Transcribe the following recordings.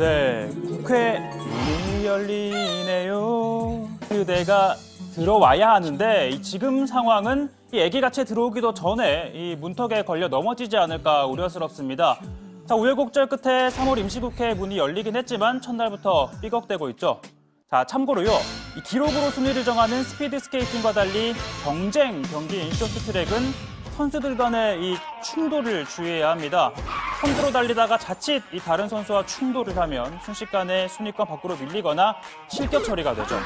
네, 국회 문이 열리네요. 그대가 들어와야 하는데 지금 상황은 이 아기가 채 들어오기도 전에 이 문턱에 걸려 넘어지지 않을까 우려스럽습니다. 자, 우여곡절 끝에 3월 임시국회 문이 열리긴 했지만 첫날부터 삐걱대고 있죠. 자, 참고로요, 이 기록으로 순위를 정하는 스피드 스케이팅과 달리 경쟁 경기인 쇼트트랙은 선수들 간의 이 충돌을 주의해야 합니다. 선두로 달리다가 자칫 이 다른 선수와 충돌을 하면 순식간에 순위권 밖으로 밀리거나 실격 처리가 되죠.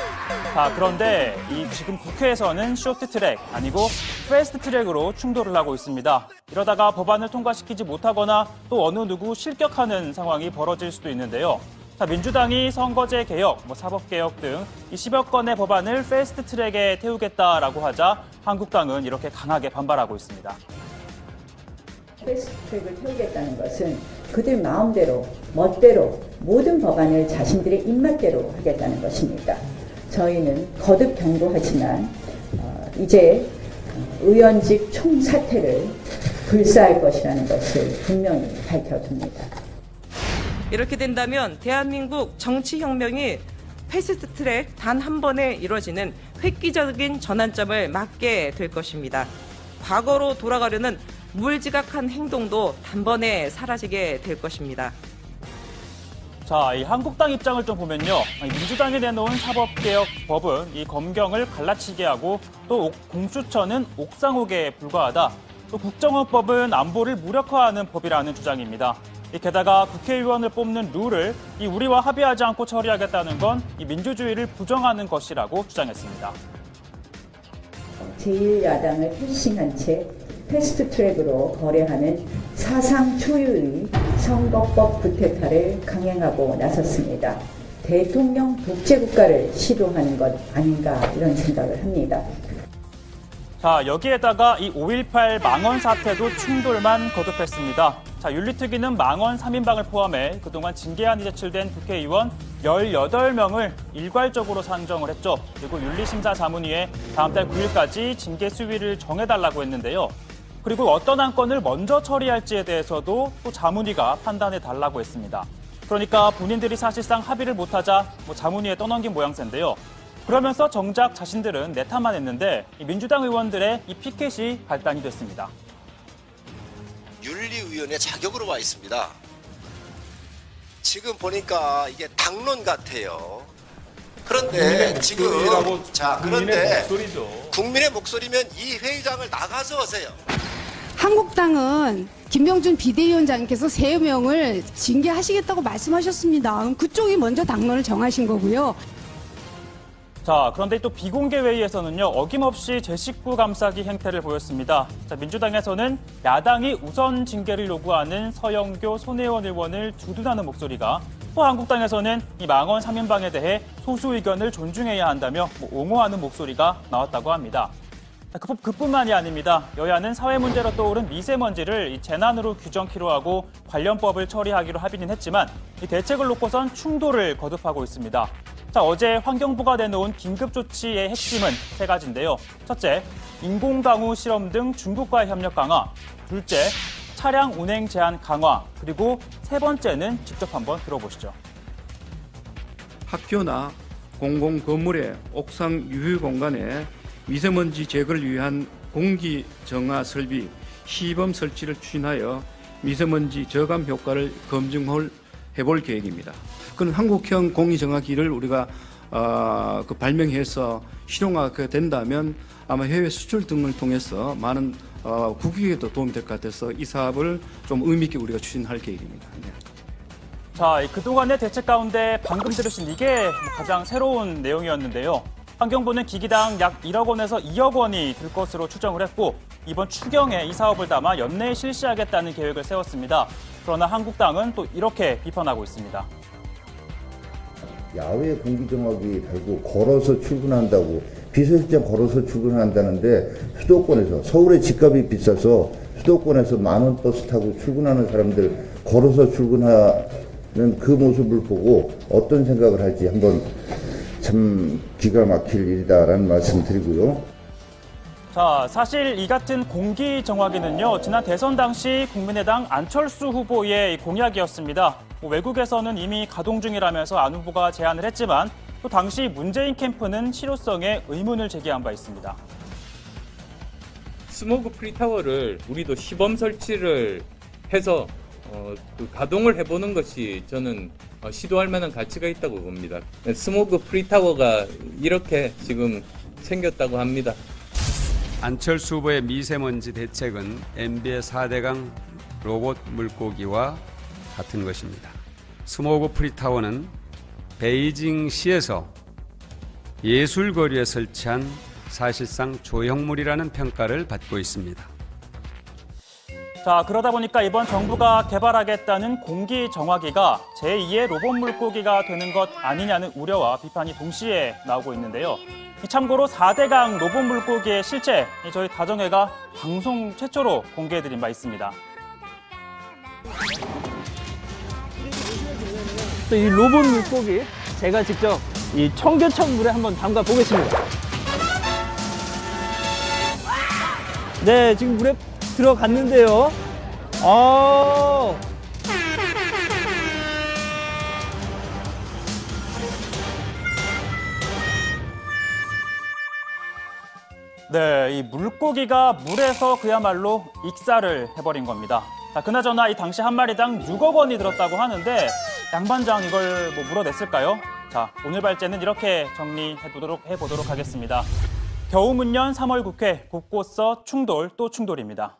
자, 그런데 이 지금 국회에서는 쇼트트랙 아니고 패스트트랙으로 충돌을 하고 있습니다. 이러다가 법안을 통과시키지 못하거나 또 어느 누구 실격하는 상황이 벌어질 수도 있는데요. 자, 민주당이 선거제 개혁, 사법 개혁 등 이 10여 건의 법안을 패스트트랙에 태우겠다라고 하자 한국당은 이렇게 강하게 반발하고 있습니다. 패스트트랙을 태우겠다는 것은 그들 마음대로, 멋대로 모든 법안을 자신들의 입맛대로 하겠다는 것입니다. 저희는 거듭 경고하지만 이제 의원직 총사퇴를 불사할 것이라는 것을 분명히 밝혀줍니다. 이렇게 된다면 대한민국 정치혁명이 패스트트랙 단 한 번에 이뤄지는 획기적인 전환점을 맞게 될 것입니다. 과거로 돌아가려는 무지각한 행동도 단번에 사라지게 될 것입니다. 자, 이 한국당 입장을 좀 보면요. 민주당이 내놓은 사법개혁법은 이 검경을 갈라치게 하고 또 공수처는 옥상옥에 불과하다. 또 국정원법은 안보를 무력화하는 법이라는 주장입니다. 게다가 국회의원을 뽑는 룰을 우리와 합의하지 않고 처리하겠다는 건 이 민주주의를 부정하는 것이라고 주장했습니다. 제1야당을 패싱한 채 패스트트랙으로 거래하는 사상 초유의 선거법 구태타를 강행하고 나섰습니다. 대통령 독재국가를 시도하는 것 아닌가 이런 생각을 합니다. 자, 여기에다가 이 5.18 망언 사태도 충돌만 거듭했습니다. 자, 윤리특위는 망언 3인방을 포함해 그동안 징계안이 제출된 국회의원 18명을 일괄적으로 상정을 했죠. 그리고 윤리심사자문위에 다음 달 9일까지 징계 수위를 정해달라고 했는데요. 그리고 어떤 안건을 먼저 처리할지에 대해서도 또 자문위가 판단해달라고 했습니다. 그러니까 본인들이 사실상 합의를 못하자 자문위에 떠넘긴 모양새인데요. 그러면서 정작 자신들은 내탓만 했는데 민주당 의원들의 이 피켓이 발단이 됐습니다. 윤리위원회 자격으로 와 있습니다. 지금 보니까 이게 당론 같아요. 그런데 지금 그런데 국민의 목소리면 이 회의장을 나가서 하세요. 한국당은 김병준 비대위원장께서 3명을 징계하시겠다고 말씀하셨습니다. 그쪽이 먼저 당론을 정하신 거고요. 자, 그런데 또 비공개 회의에서는요, 어김없이 제 식구 감싸기 행태를 보였습니다. 자, 민주당에서는 야당이 우선 징계를 요구하는 서영교, 손혜원 의원을 두둔하는 목소리가, 또 한국당에서는 이 망언 3인방에 대해 소수 의견을 존중해야 한다며 옹호하는 목소리가 나왔다고 합니다. 그뿐만이 아닙니다. 여야는 사회 문제로 떠오른 미세먼지를 재난으로 규정키로 하고 관련법을 처리하기로 합의는 했지만 이 대책을 놓고선 충돌을 거듭하고 있습니다. 자, 어제 환경부가 내놓은 긴급조치의 핵심은 3가지인데요. 첫째, 인공강우 실험 등 중국과의 협력 강화. 둘째, 차량 운행 제한 강화. 그리고 3번째는 직접 한번 들어보시죠. 학교나 공공 건물의 옥상 유휴 공간에 미세먼지 제거를 위한 공기 정화 설비 시범 설치를 추진하여 미세먼지 저감 효과를 검증해볼 계획입니다. 그런 한국형 공기정화기를 우리가 발명해서 실용화가 된다면 아마 해외 수출 등을 통해서 많은 국익에도 도움이 될 것 같아서 이 사업을 좀 의미 있게 우리가 추진할 계획입니다. 네. 자, 그동안의 대책 가운데 방금 들으신 이게 가장 새로운 내용이었는데요. 환경부는 기기당 약 1억 원에서 2억 원이 들 것으로 추정을 했고 이번 추경에 이 사업을 담아 연내에 실시하겠다는 계획을 세웠습니다. 그러나 한국당은 또 이렇게 비판하고 있습니다. 야외 공기정화기 달고 걸어서 출근한다고 비서실장 걸어서 출근한다는데 수도권에서 서울의 집값이 비싸서 수도권에서 만원 버스 타고 출근하는 사람들 걸어서 출근하는 그 모습을 보고 어떤 생각을 할지 한번 참 기가 막힐 일이다라는 말씀 드리고요. 자, 사실 이 같은 공기정화기는요, 지난 대선 당시 국민의당 안철수 후보의 공약이었습니다. 외국에서는 이미 가동 중이라면서 안 후보가 제안을 했지만 또 당시 문재인 캠프는 실효성에 의문을 제기한 바 있습니다. 스모그 프리타워를 우리도 시범 설치를 해서 그 가동을 해보는 것이 저는 시도할 만한 가치가 있다고 봅니다. 스모그 프리타워가 이렇게 지금 생겼다고 합니다. 안철수 후보의 미세먼지 대책은 MB의 4대강 로봇 물고기와 같은 것입니다. 스모그 프리타워는 베이징시에서 예술거리에 설치한 사실상 조형물이라는 평가를 받고 있습니다. 자, 그러다 보니까 이번 정부가 개발하겠다는 공기정화기가 제2의 로봇 물고기가 되는 것 아니냐는 우려와 비판이 동시에 나오고 있는데요. 참고로 4대강 로봇 물고기의 실체, 저희 다정회가 방송 최초로 공개해드린 바 있습니다. 이 로봇 물고기 제가 직접 이 청계천 물에 한번 담가 보겠습니다. 네, 지금 물에 들어갔는데요. 네, 이 물고기가 물에서 그야말로 익사를 해버린 겁니다. 자, 그나저나 이 당시 한 마리당 6억 원이 들었다고 하는데 양반장 이걸 물어냈을까요? 자, 오늘 발제는 이렇게 정리해보도록 하겠습니다. 겨우문년 3월 국회 곳곳서 충돌 또 충돌입니다.